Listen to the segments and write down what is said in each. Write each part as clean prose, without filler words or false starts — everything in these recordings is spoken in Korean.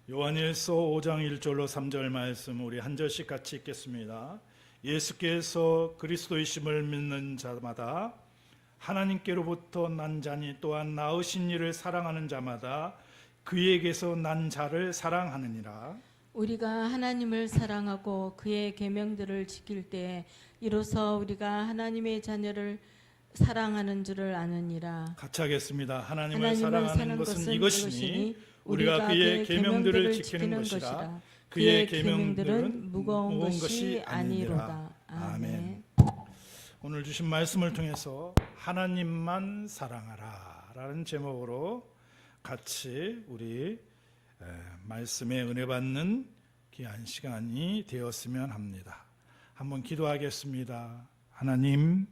요한일서 5장 1절로 3절 말씀 우리 한 절씩 같이 읽겠습니다. 예수께서 그리스도이심을 믿는 자마다 하나님께로부터 난 자니 또한 낳으신 이를 사랑하는 자마다 그에게서 난 자를 사랑하느니라. 우리가 하나님을 사랑하고 그의 계명들을 지킬 때에 이로써 우리가 하나님의 자녀를 사랑하는 줄을 아느니라. 같이 하겠습니다. 하나님을 하나님을 사랑하는 것은 이것이니 우리가 그의 계명들을 지키는 것이라. 그의 계명들은 무거운 것이 아니로다. 아멘. 오늘 주신 말씀을 통해서 하나님만 사랑하라 라는 제목으로 같이 우리 말씀에 은혜 받는 귀한 시간이 되었으면 합니다. 한번 기도하겠습니다. 하나님,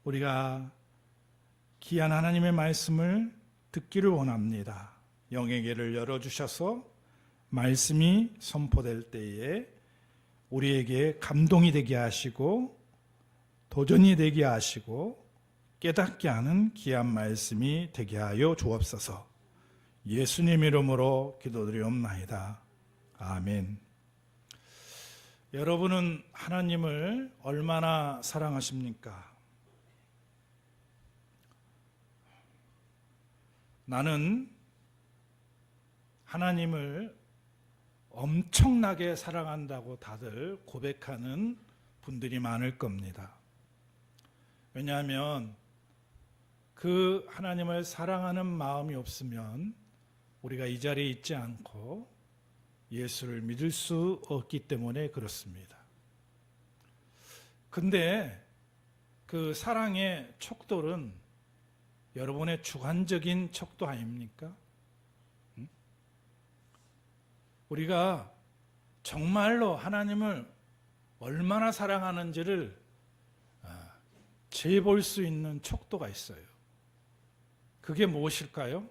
우리가 귀한 하나님의 말씀을 듣기를 원합니다. 영의 귀를 열어주셔서 말씀이 선포될 때에 우리에게 감동이 되게 하시고 도전이 되게 하시고 깨닫게 하는 귀한 말씀이 되게 하여 주옵소서. 예수님 이름으로 기도드리옵나이다. 아멘. 여러분은 하나님을 얼마나 사랑하십니까? 나는 하나님을 엄청나게 사랑한다고 다들 고백하는 분들이 많을 겁니다. 왜냐하면 그 하나님을 사랑하는 마음이 없으면 우리가 이 자리에 있지 않고 예수를 믿을 수 없기 때문에 그렇습니다. 근데 그 사랑의 척도는 여러분의 주관적인 척도 아닙니까? 우리가 정말로 하나님을 얼마나 사랑하는지를 재볼 수 있는 척도가 있어요. 그게 무엇일까요?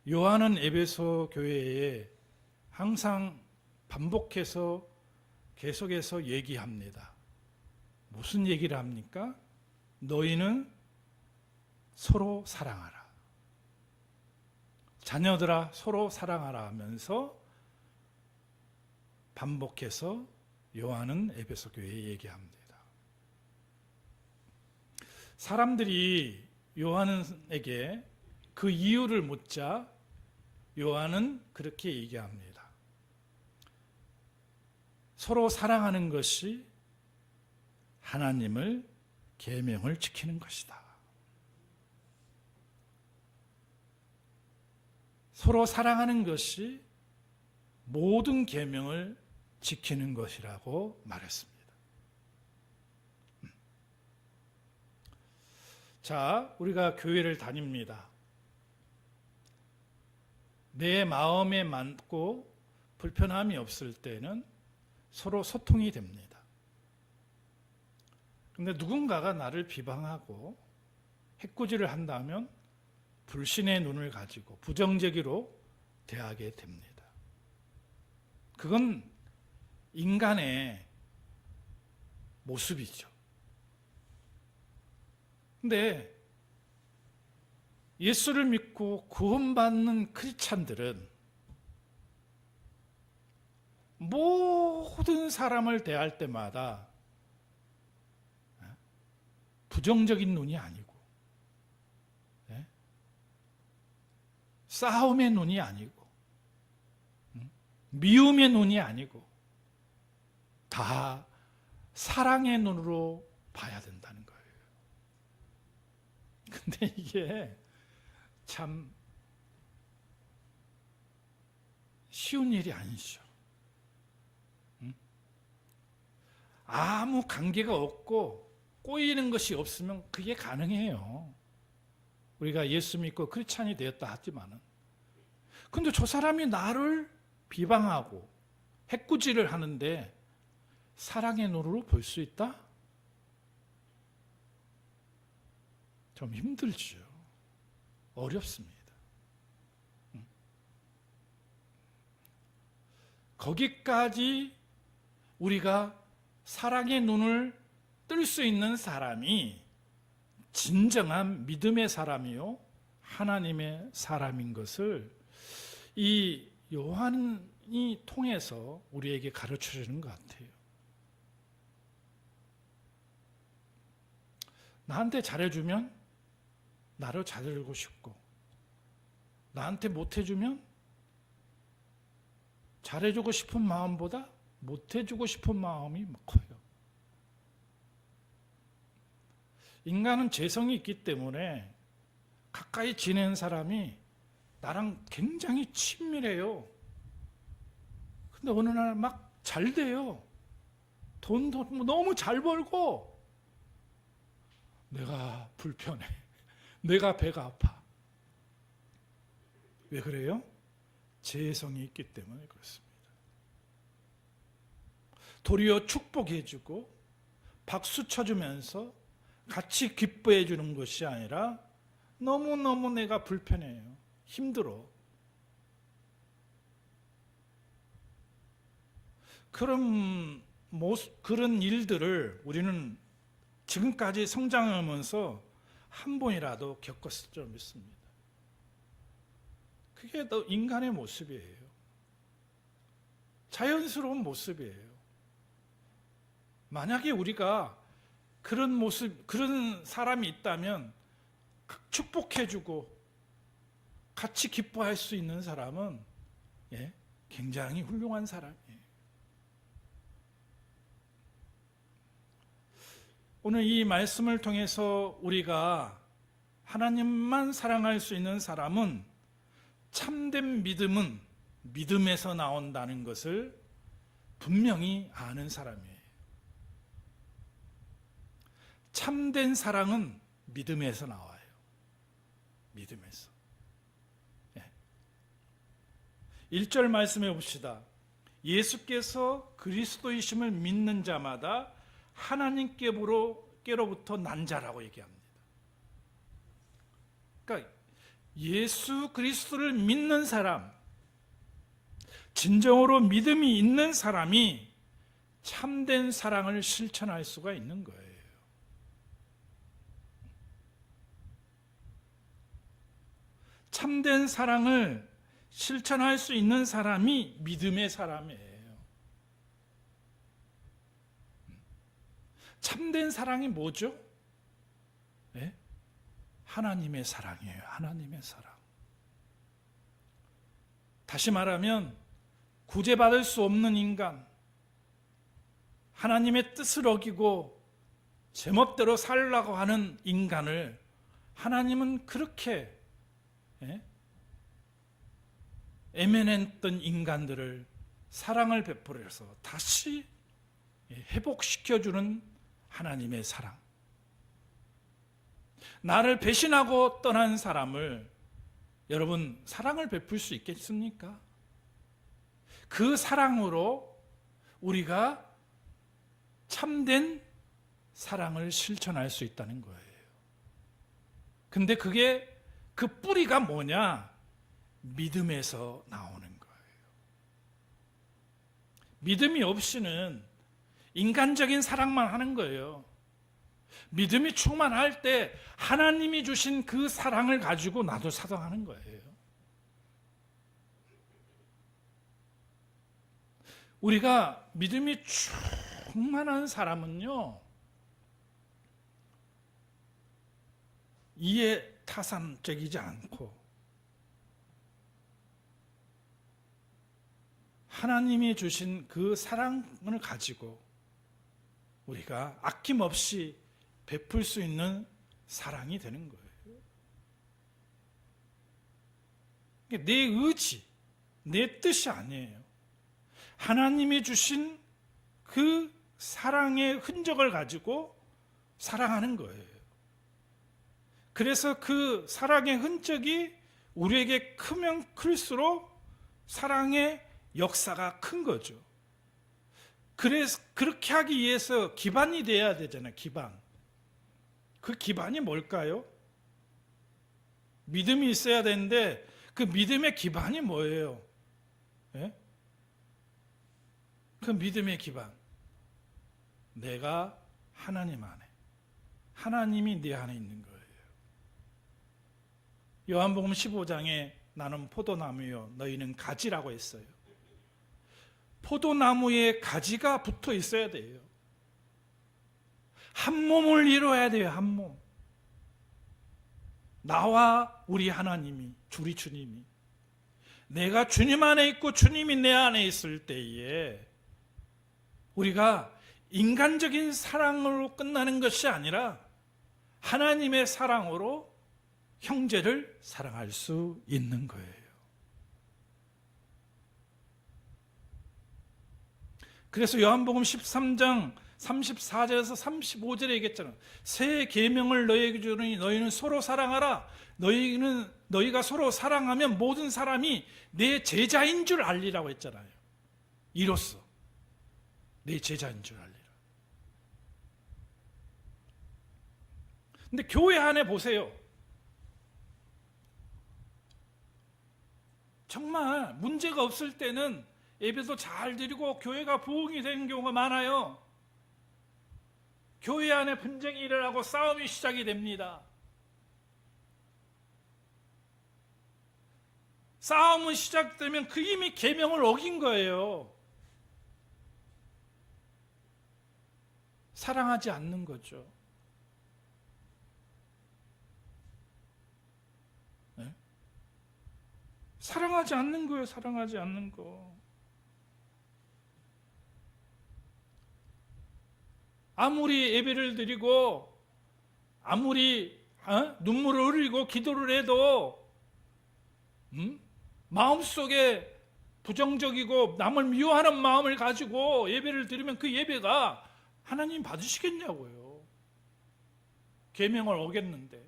요한은 에베소 교회에 항상 반복해서 계속해서 얘기합니다. 무슨 얘기를 합니까? 너희는 서로 사랑하라. 자녀들아 서로 사랑하라 하면서 반복해서 요한은 에베소 교회에 얘기합니다. 사람들이 요한에게 그 이유를 묻자 요한은 그렇게 얘기합니다. 서로 사랑하는 것이 하나님을 계명을 지키는 것이다. 서로 사랑하는 것이 모든 계명을 지키는 것이라고 말했습니다. 자, 우리가 교회를 다닙니다. 내 마음에 맞고 불편함이 없을 때는 서로 소통이 됩니다. 그런데 누군가가 나를 비방하고 해코지를 한다면 불신의 눈을 가지고 부정적으로 대하게 됩니다. 그건 인간의 모습이죠. 근데 예수를 믿고 구원받는 크리스찬들은 모든 사람을 대할 때마다 부정적인 눈이 아니고 싸움의 눈이 아니고 미움의 눈이 아니고 다 사랑의 눈으로 봐야 된다는 거예요. 근데 이게 참 쉬운 일이 아니죠. 아무 관계가 없고 꼬이는 것이 없으면 그게 가능해요. 우리가 예수 믿고 크리스찬이 되었다 하지만은. 근데 저 사람이 나를 비방하고 해꾸지를 하는데 사랑의 눈으로 볼 수 있다? 좀 힘들죠. 어렵습니다. 거기까지 우리가 사랑의 눈을 뜰 수 있는 사람이 진정한 믿음의 사람이요 하나님의 사람인 것을 이 요한이 통해서 우리에게 가르쳐 주는 것 같아요. 나한테 잘해주면 나를 잘해주고 싶고, 나한테 못해주면 잘해주고 싶은 마음보다 못해주고 싶은 마음이 커요. 인간은 죄성이 있기 때문에 가까이 지낸 사람이 나랑 굉장히 친밀해요. 근데 어느 날 막 잘 돼요. 돈도 너무 잘 벌고 내가 불편해. 내가 배가 아파. 왜 그래요? 죄성이 있기 때문에 그렇습니다. 도리어 축복해주고 박수 쳐주면서 같이 기뻐해 주는 것이 아니라 너무너무 내가 불편해요. 힘들어. 그런 일들을 우리는 지금까지 성장하면서 한 번이라도 겪었을 줄 믿습니다. 그게 또 인간의 모습이에요. 자연스러운 모습이에요. 만약에 우리가 그런 모습, 그런 사람이 있다면 축복해주고 같이 기뻐할 수 있는 사람은 굉장히 훌륭한 사람이에요. 오늘 이 말씀을 통해서 우리가 하나님만 사랑할 수 있는 사람은 참된 믿음은 믿음에서 나온다는 것을 분명히 아는 사람이에요. 참된 사랑은 믿음에서 나와요. 믿음에서. 1절 말씀해 봅시다. 예수께서 그리스도이심을 믿는 자마다 하나님께로부터 난 자라고 얘기합니다. 그러니까 예수 그리스도를 믿는 사람, 진정으로 믿음이 있는 사람이 참된 사랑을 실천할 수가 있는 거예요. 참된 사랑을 실천할 수 있는 사람이 믿음의 사람이에요. 참된 사랑이 뭐죠? 네? 하나님의 사랑이에요. 하나님의 사랑. 다시 말하면 구제받을 수 없는 인간, 하나님의 뜻을 어기고 제멋대로 살려고 하는 인간을 하나님은 그렇게 애매했던 인간들을 사랑을 베풀어서 다시 회복시켜주는 하나님의 사랑. 나를 배신하고 떠난 사람을 여러분 사랑을 베풀 수 있겠습니까? 그 사랑으로 우리가 참된 사랑을 실천할 수 있다는 거예요. 근데 그게 그 뿌리가 뭐냐? 믿음에서 나오는 거예요. 믿음이 없이는 인간적인 사랑만 하는 거예요. 믿음이 충만할 때 하나님이 주신 그 사랑을 가지고 나도 사랑하는 거예요. 우리가 믿음이 충만한 사람은요, 이해 타산적이지 않고 하나님이 주신 그 사랑을 가지고 우리가 아낌없이 베풀 수 있는 사랑이 되는 거예요. 내 의지, 내 뜻이 아니에요. 하나님이 주신 그 사랑의 흔적을 가지고 사랑하는 거예요. 그래서 그 사랑의 흔적이 우리에게 크면 클수록 사랑의 역사가 큰 거죠. 그래서 그렇게 하기 위해서 기반이 돼야 되잖아요. 기반. 그 기반이 뭘까요? 믿음이 있어야 되는데 그 믿음의 기반이 뭐예요? 예? 그 믿음의 기반. 내가 하나님 안에, 하나님이 내 안에 있는 거예요. 요한복음 15장에 나는 포도나무요 너희는 가지라고 했어요. 포도나무에 가지가 붙어 있어야 돼요. 한 몸을 이루어야 돼요. 한 몸. 나와 우리 하나님이, 우리 주님이. 내가 주님 안에 있고 주님이 내 안에 있을 때에 우리가 인간적인 사랑으로 끝나는 것이 아니라 하나님의 사랑으로 형제를 사랑할 수 있는 거예요. 그래서 요한복음 13장 34절에서 35절에 얘기했잖아요. 새 계명을 너희에게 주노니 너희는 서로 사랑하라. 너희가 서로 사랑하면 모든 사람이 내 제자인 줄 알리라고 했잖아요. 이로써 내 제자인 줄 알리라. 근데 교회 안에 보세요. 정말 문제가 없을 때는 예배도 잘 드리고 교회가 부흥이 되는 경우가 많아요. 교회 안에 분쟁이 일어나고 싸움이 시작이 됩니다. 싸움은 시작되면 그 이미 계명을 어긴 거예요. 사랑하지 않는 거죠. 네? 사랑하지 않는 거예요. 사랑하지 않는 거. 아무리 예배를 드리고 아무리 눈물을 흘리고 기도를 해도 마음속에 부정적이고 남을 미워하는 마음을 가지고 예배를 드리면 그 예배가 하나님 받으시겠냐고요. 계명을 어겼는데.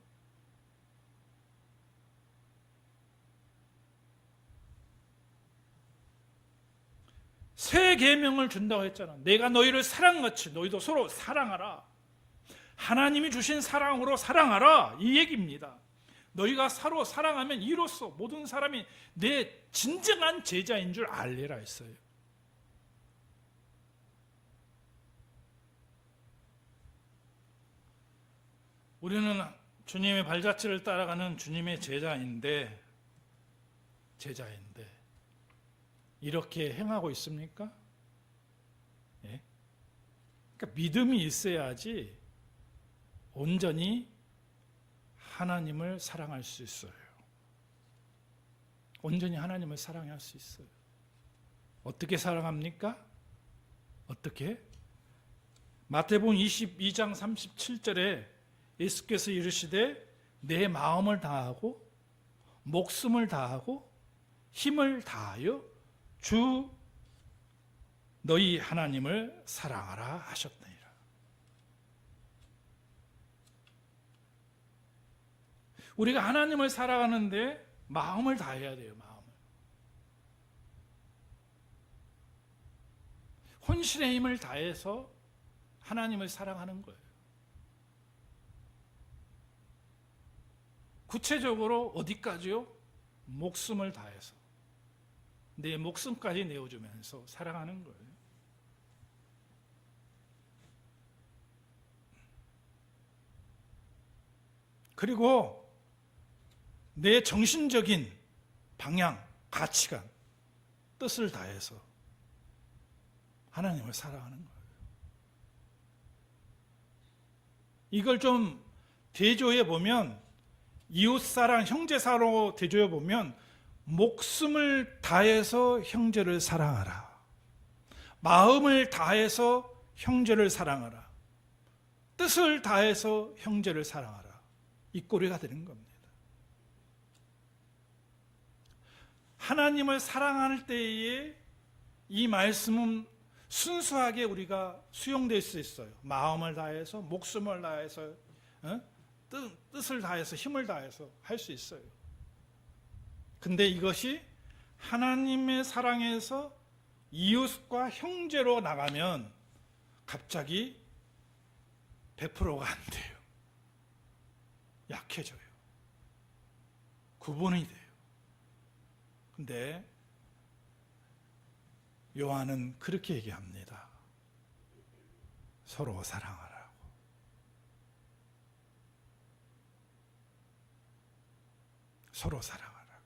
새 계명을 준다고 했잖아. 내가 너희를 사랑같이 너희도 서로 사랑하라. 하나님이 주신 사랑으로 사랑하라. 이 얘기입니다. 너희가 서로 사랑하면 이로써 모든 사람이 내 진정한 제자인 줄 알리라 했어요. 우리는 주님의 발자취를 따라가는 주님의 제자인데 이렇게 행하고 있습니까? 예? 그러니까 믿음이 있어야지 온전히 하나님을 사랑할 수 있어요. 온전히 하나님을 사랑할 수 있어요. 어떻게 사랑합니까? 어떻게? 마태복음 22장 37절에 예수께서 이르시되 내 마음을 다하고 목숨을 다하고 힘을 다하여 주 너희 하나님을 사랑하라 하셨느니라. 우리가 하나님을 사랑하는데 마음을 다해야 돼요. 마음을. 혼신의 힘을 다해서 하나님을 사랑하는 거예요. 구체적으로 어디까지요? 목숨을 다해서 내 목숨까지 내어주면서 사랑하는 거예요. 그리고 내 정신적인 방향, 가치관, 뜻을 다해서 하나님을 사랑하는 거예요. 이걸 좀 대조해 보면, 이웃사랑, 형제사랑으로 대조해 보면 목숨을 다해서 형제를 사랑하라. 마음을 다해서 형제를 사랑하라. 뜻을 다해서 형제를 사랑하라. 이 꼴이가 되는 겁니다. 하나님을 사랑할 때에 이 말씀은 순수하게 우리가 수용될 수 있어요. 마음을 다해서, 목숨을 다해서, 뜻을 다해서, 힘을 다해서 할 수 있어요. 근데 이것이 하나님의 사랑에서 이웃과 형제로 나가면 갑자기 100%가 안 돼요. 약해져요. 구분이 돼요. 근데 요한은 그렇게 얘기합니다. 서로 사랑하라고. 서로 사랑하라고.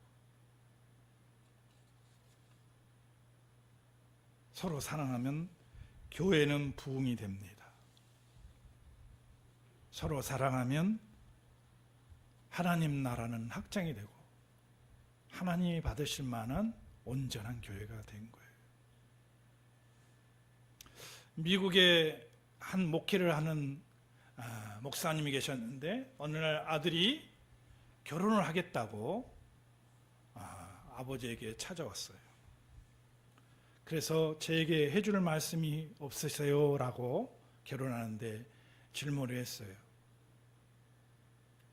서로 사랑하면 교회는 부흥이 됩니다. 서로 사랑하면 하나님 나라는 확장이 되고 하나님이 받으실 만한 온전한 교회가 된 거예요. 미국에 한 목회를 하는 목사님이 계셨는데 어느 날 아들이 결혼을 하겠다고 아버지에게 찾아왔어요. 그래서 제게 해줄 말씀이 없으세요? 라고 결혼하는데 질문을 했어요.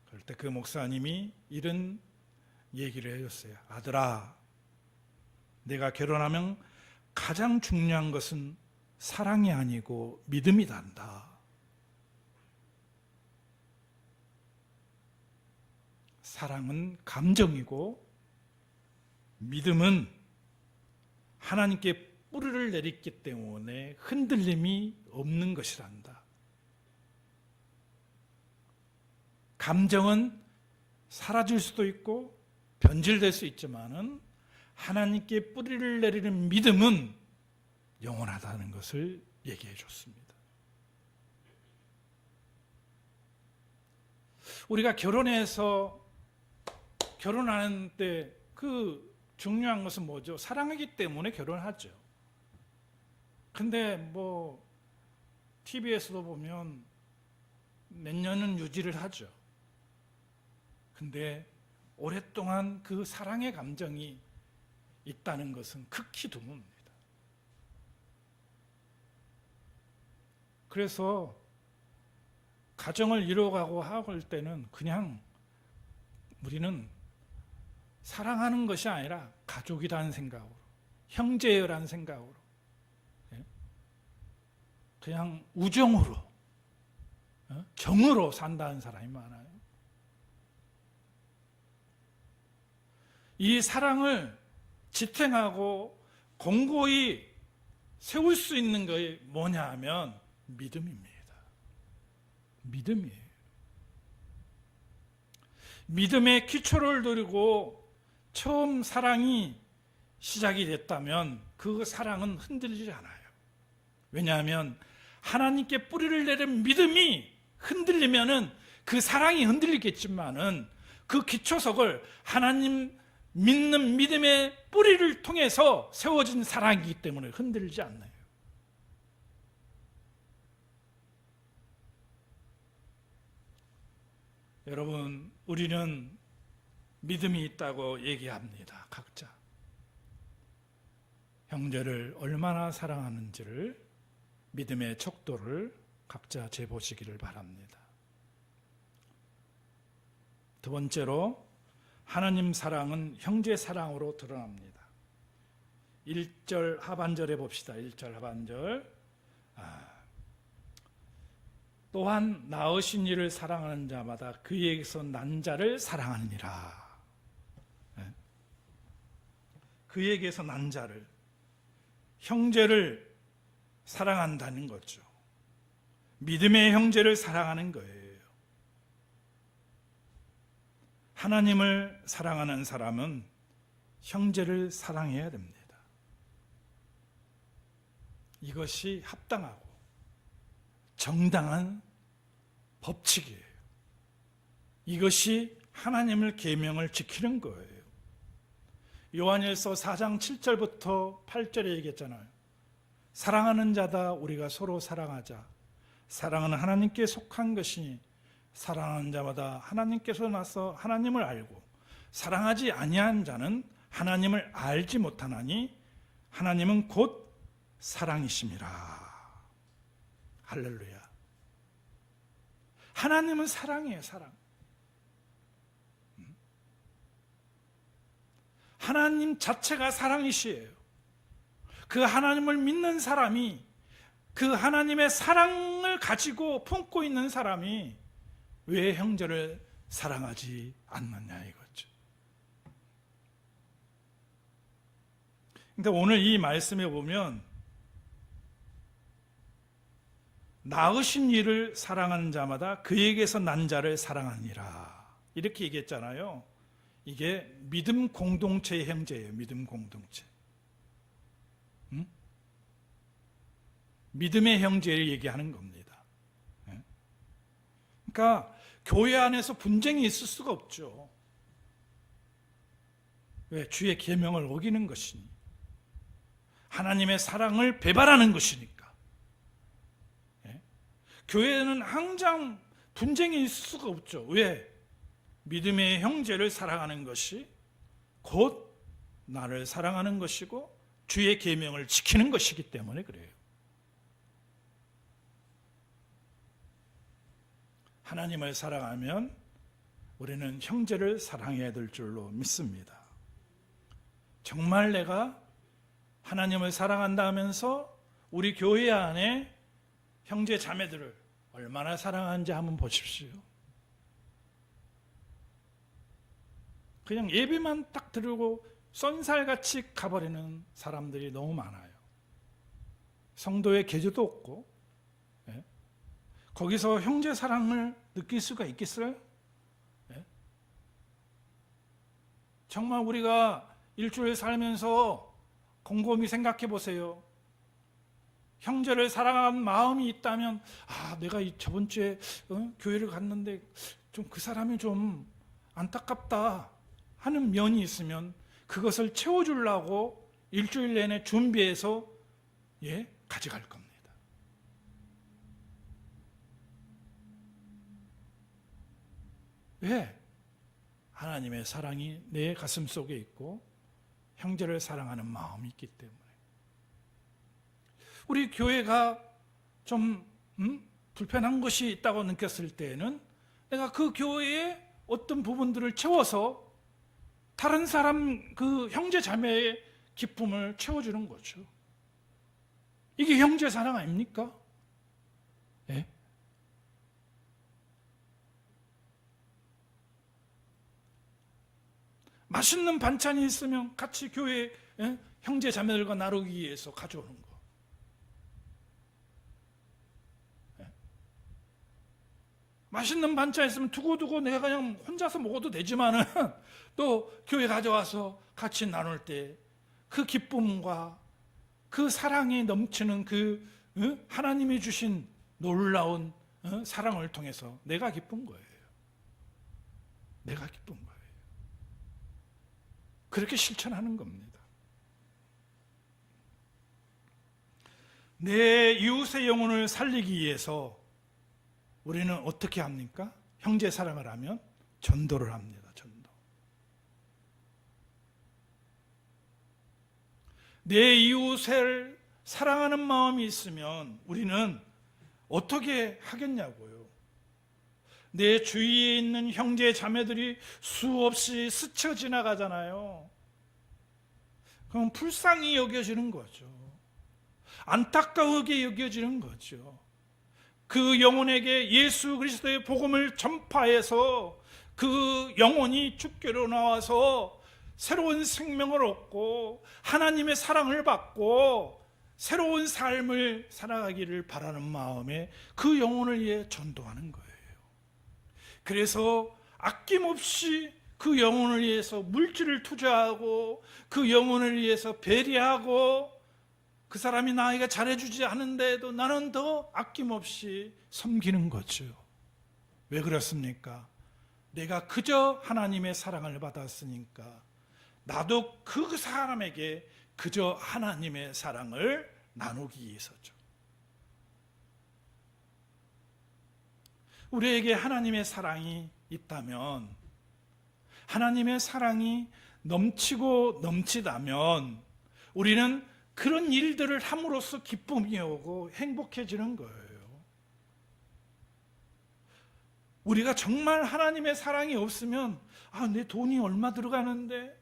그럴 때 그 목사님이 이런 얘기를 해줬어요. 아들아, 내가 결혼하면 가장 중요한 것은 사랑이 아니고 믿음이단다. 사랑은 감정이고 믿음은 하나님께 뿌리를 내렸기 때문에 흔들림이 없는 것이란다. 감정은 사라질 수도 있고 변질될 수 있지만은 하나님께 뿌리를 내리는 믿음은 영원하다는 것을 얘기해 줬습니다. 우리가 결혼하는 때 그 중요한 것은 뭐죠? 사랑하기 때문에 결혼하죠. 근데 TV에서도 보면 몇 년은 유지를 하죠. 근데 오랫동안 그 사랑의 감정이 있다는 것은 극히 드뭅니다. 그래서 가정을 이루어가고 할 때는 그냥 우리는 사랑하는 것이 아니라 가족이라는 생각으로, 형제라는 생각으로, 그냥 우정으로, 정으로 산다는 사람이 많아요. 이 사랑을 지탱하고 공고히 세울 수 있는 것이 뭐냐 하면 믿음입니다. 믿음이에요. 믿음의 기초를 두고 처음 사랑이 시작이 됐다면 그 사랑은 흔들리지 않아요. 왜냐하면 하나님께 뿌리를 내린 믿음이 흔들리면은 그 사랑이 흔들리겠지만은 그 기초석을 하나님 믿는 믿음의 뿌리를 통해서 세워진 사랑이기 때문에 흔들리지 않아요. 여러분, 우리는 믿음이 있다고 얘기합니다. 각자 형제를 얼마나 사랑하는지를, 믿음의 척도를 각자 재보시기를 바랍니다. 두 번째로 하나님 사랑은 형제 사랑으로 드러납니다. 1절 하반절에 봅시다. 1절 하반절. 또한 낳으신 이를 사랑하는 자마다 그에게서 난 자를 사랑하느니라. 그에게서 난 자를, 형제를 사랑한다는 거죠. 믿음의 형제를 사랑하는 거예요. 하나님을 사랑하는 사람은 형제를 사랑해야 됩니다. 이것이 합당하고 정당한 법칙이에요. 이것이 하나님을 계명을 지키는 거예요. 요한일서 4장 7절부터 8절에 얘기했잖아요. 사랑하는 자다 우리가 서로 사랑하자. 사랑은 하나님께 속한 것이니 사랑하는 자마다 하나님께서 나서 하나님을 알고 사랑하지 아니한 자는 하나님을 알지 못하나니 하나님은 곧 사랑이심이라. 할렐루야. 하나님은 사랑이에요. 사랑. 하나님 자체가 사랑이시에요. 그 하나님을 믿는 사람이, 그 하나님의 사랑을 가지고 품고 있는 사람이 왜 형제를 사랑하지 않느냐 이거죠. 근데 오늘 이 말씀에 보면 낳으신 이를 사랑하는 자마다 그에게서 난 자를 사랑하니라 이렇게 얘기했잖아요. 이게 믿음 공동체의 형제예요. 믿음 공동체. 믿음의 형제를 얘기하는 겁니다. 그러니까 교회 안에서 분쟁이 있을 수가 없죠. 왜? 주의 계명을 어기는 것이니, 하나님의 사랑을 배반하는 것이니까. 교회는 항상 분쟁이 있을 수가 없죠. 왜? 믿음의 형제를 사랑하는 것이 곧 나를 사랑하는 것이고 주의 계명을 지키는 것이기 때문에 그래요. 하나님을 사랑하면 우리는 형제를 사랑해야 될 줄로 믿습니다. 정말 내가 하나님을 사랑한다 하면서 우리 교회 안에 형제 자매들을 얼마나 사랑하는지 한번 보십시오. 그냥 예배만 딱 드리고 쏜살같이 가버리는 사람들이 너무 많아요. 성도의 계주도 없고, 거기서 형제 사랑을 느낄 수가 있겠어요? 정말 우리가 일주일 살면서 곰곰이 생각해 보세요. 형제를 사랑하는 마음이 있다면, 내가 저번 주에 교회를 갔는데 좀 그 사람이 좀 안타깝다 하는 면이 있으면 그것을 채워주려고 일주일 내내 준비해서 가져갈 겁니다. 왜? 하나님의 사랑이 내 가슴 속에 있고 형제를 사랑하는 마음이 있기 때문에. 우리 교회가 좀 불편한 것이 있다고 느꼈을 때에는 내가 그 교회의 어떤 부분들을 채워서 다른 사람, 그 형제 자매의 기쁨을 채워주는 거죠. 이게 형제 사랑 아닙니까? 맛있는 반찬이 있으면 같이 교회 형제 자매들과 나누기 위해서 가져오는 거. 맛있는 반찬 있으면 두고두고 내가 그냥 혼자서 먹어도 되지만은 또 교회 가져와서 같이 나눌 때 그 기쁨과 그 사랑이 넘치는 그 하나님이 주신 놀라운 사랑을 통해서 내가 기쁜 거예요. 내가 기쁜 거예요. 그렇게 실천하는 겁니다. 내 이웃의 영혼을 살리기 위해서 우리는 어떻게 합니까? 형제 사랑을 하면 전도를 합니다. 전도. 내 이웃을 사랑하는 마음이 있으면 우리는 어떻게 하겠냐고요. 내 주위에 있는 형제 자매들이 수없이 스쳐 지나가잖아요. 그럼 불쌍히 여겨지는 거죠. 안타까우게 여겨지는 거죠. 그 영혼에게 예수 그리스도의 복음을 전파해서 그 영혼이 주께로 나와서 새로운 생명을 얻고 하나님의 사랑을 받고 새로운 삶을 살아가기를 바라는 마음에 그 영혼을 위해 전도하는 거예요. 그래서 아낌없이 그 영혼을 위해서 물질을 투자하고 그 영혼을 위해서 배려하고 그 사람이 나에게 잘해주지 않은데도 나는 더 아낌없이 섬기는 거죠. 왜 그렇습니까? 내가 그저 하나님의 사랑을 받았으니까 나도 그 사람에게 그저 하나님의 사랑을 나누기 위해서죠. 우리에게 하나님의 사랑이 있다면, 하나님의 사랑이 넘치고 넘치다면 우리는 그런 일들을 함으로써 기쁨이 오고 행복해지는 거예요. 우리가 정말 하나님의 사랑이 없으면 내 돈이 얼마 들어가는데,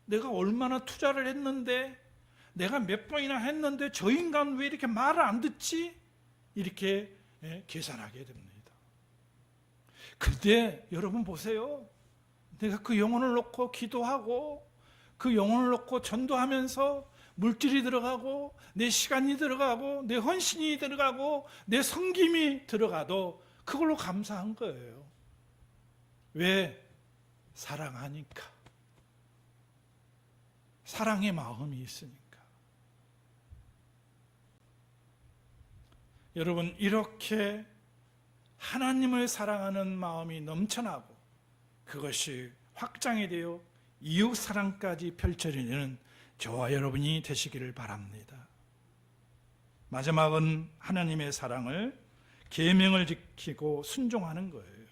내가 얼마나 투자를 했는데, 내가 몇 번이나 했는데 저 인간 왜 이렇게 말을 안 듣지? 이렇게 계산하게 됩니다. 그런데 여러분 보세요. 내가 그 영혼을 놓고 기도하고 그 영혼을 놓고 전도하면서 물질이 들어가고 내 시간이 들어가고 내 헌신이 들어가고 내 섬김이 들어가도 그걸로 감사한 거예요. 왜? 사랑하니까. 사랑의 마음이 있으니까. 여러분, 이렇게 하나님을 사랑하는 마음이 넘쳐나고 그것이 확장이 되어 이웃 사랑까지 펼쳐지는 저와 여러분이 되시기를 바랍니다. 마지막은 하나님의 사랑을 계명을 지키고 순종하는 거예요.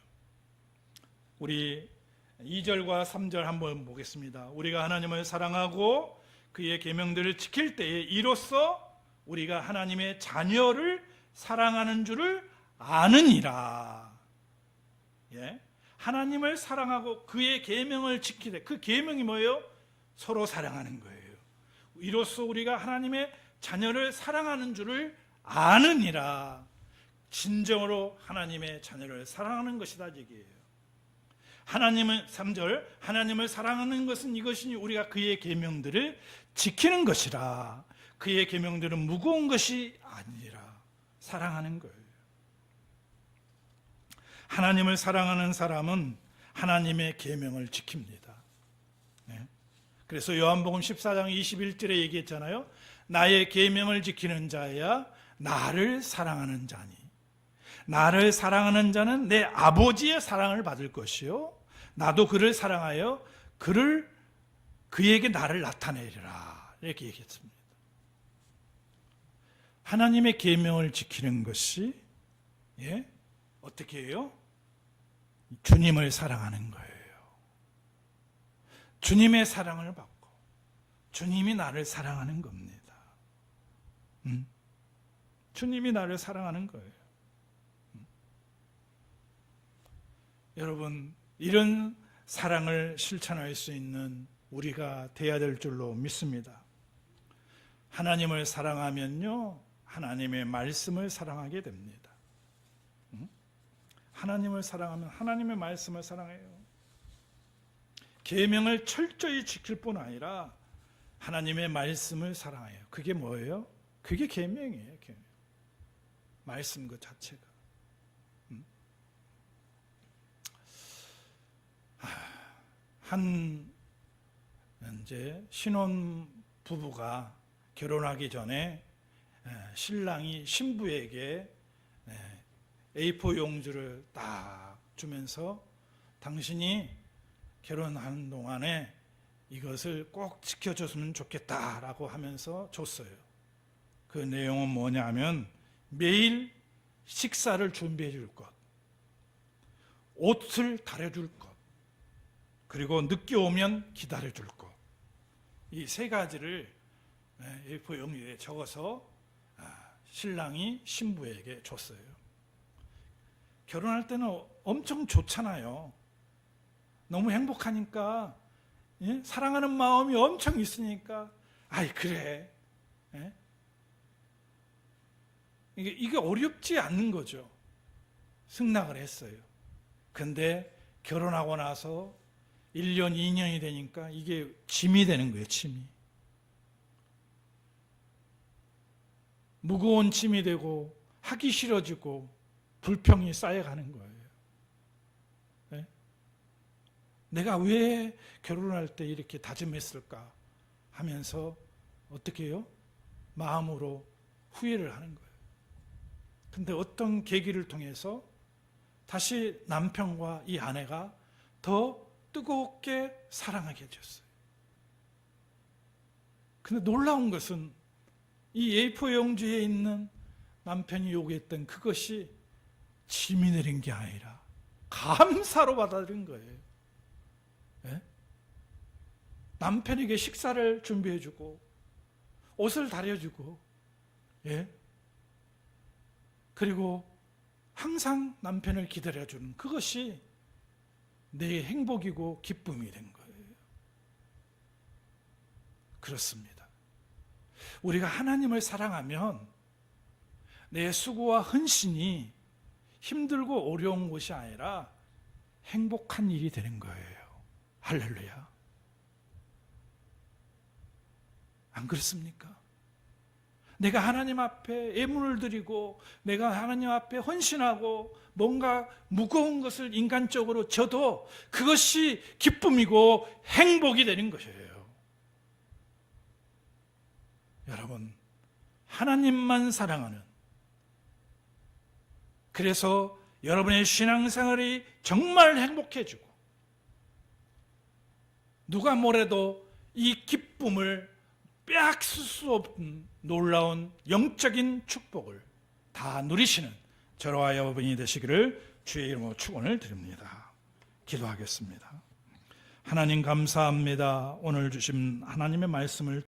우리 2절과 3절 한번 보겠습니다. 우리가 하나님을 사랑하고 그의 계명들을 지킬 때에 이로써 우리가 하나님의 자녀를 사랑하는 줄을 아느니라. 예? 하나님을 사랑하고 그의 계명을 지키되, 그 계명이 뭐예요? 서로 사랑하는 거예요. 이로써 우리가 하나님의 자녀를 사랑하는 줄을 아느니라. 진정으로 하나님의 자녀를 사랑하는 것이다 얘기예요. 하나님은 3절, 하나님을 사랑하는 것은 이것이니 우리가 그의 계명들을 지키는 것이라. 그의 계명들은 무거운 것이 아니라 사랑하는 거예요. 하나님을 사랑하는 사람은 하나님의 계명을 지킵니다. 네. 그래서 요한복음 14장 21절에 얘기했잖아요. 나의 계명을 지키는 자야 나를 사랑하는 자니. 나를 사랑하는 자는 내 아버지의 사랑을 받을 것이요 나도 그를 사랑하여 그에게 나를 나타내리라. 이렇게 얘기했습니다. 하나님의 계명을 지키는 것이 어떻게 해요? 주님을 사랑하는 거예요. 주님의 사랑을 받고 주님이 나를 사랑하는 겁니다. 주님이 나를 사랑하는 거예요. 여러분, 이런 사랑을 실천할 수 있는 우리가 되어야 될 줄로 믿습니다. 하나님을 사랑하면요, 하나님의 말씀을 사랑하게 됩니다. 하나님을 사랑하면 하나님의 말씀을 사랑해요. 계명을 철저히 지킬 뿐 아니라 하나님의 말씀을 사랑해요. 그게 뭐예요? 그게 계명이에요. 계명. 말씀 그 자체가. 한 이제 신혼 부부가 결혼하기 전에 신랑이 신부에게 A4 용지를 딱 주면서 당신이 결혼하는 동안에 이것을 꼭 지켜줬으면 좋겠다라고 하면서 줬어요. 그 내용은 뭐냐면 매일 식사를 준비해 줄 것, 옷을 다려줄 것, 그리고 늦게 오면 기다려 줄 것. 이 세 가지를 A4 용지에 적어서 신랑이 신부에게 줬어요. 결혼할 때는 엄청 좋잖아요. 너무 행복하니까, 사랑하는 마음이 엄청 있으니까, 아이 그래. 이게 어렵지 않는 거죠. 승낙을 했어요. 근데 결혼하고 나서 1년, 2년이 되니까 이게 짐이 되는 거예요, 짐이. 무거운 짐이 되고 하기 싫어지고 불평이 쌓여가는 거예요. 네? 내가 왜 결혼할 때 이렇게 다짐했을까 하면서 어떻게 해요? 마음으로 후회를 하는 거예요. 근데 어떤 계기를 통해서 다시 남편과 이 아내가 더 뜨겁게 사랑하게 되었어요. 근데 놀라운 것은 이 A4 용지에 있는 남편이 요구했던 그것이 짐이 내린 게 아니라 감사로 받아들인 거예요. 예? 남편에게 식사를 준비해주고 옷을 다려주고, 그리고 항상 남편을 기다려주는 그것이 내 행복이고 기쁨이 된 거예요. 그렇습니다. 우리가 하나님을 사랑하면 내 수고와 헌신이 힘들고 어려운 것이 아니라 행복한 일이 되는 거예요. 할렐루야. 안 그렇습니까? 내가 하나님 앞에 예물을 드리고 내가 하나님 앞에 헌신하고 뭔가 무거운 것을 인간적으로 져도 그것이 기쁨이고 행복이 되는 것이에요. 여러분, 하나님만 사랑하는, 그래서 여러분의 신앙생활이 정말 행복해지고 누가 뭐래도 이 기쁨을 빼앗을 수 없는 놀라운 영적인 축복을 다 누리시는 저와 여러분이 되시기를 주의 이름으로 축원을 드립니다. 기도하겠습니다. 하나님 감사합니다. 오늘 주신 하나님의 말씀을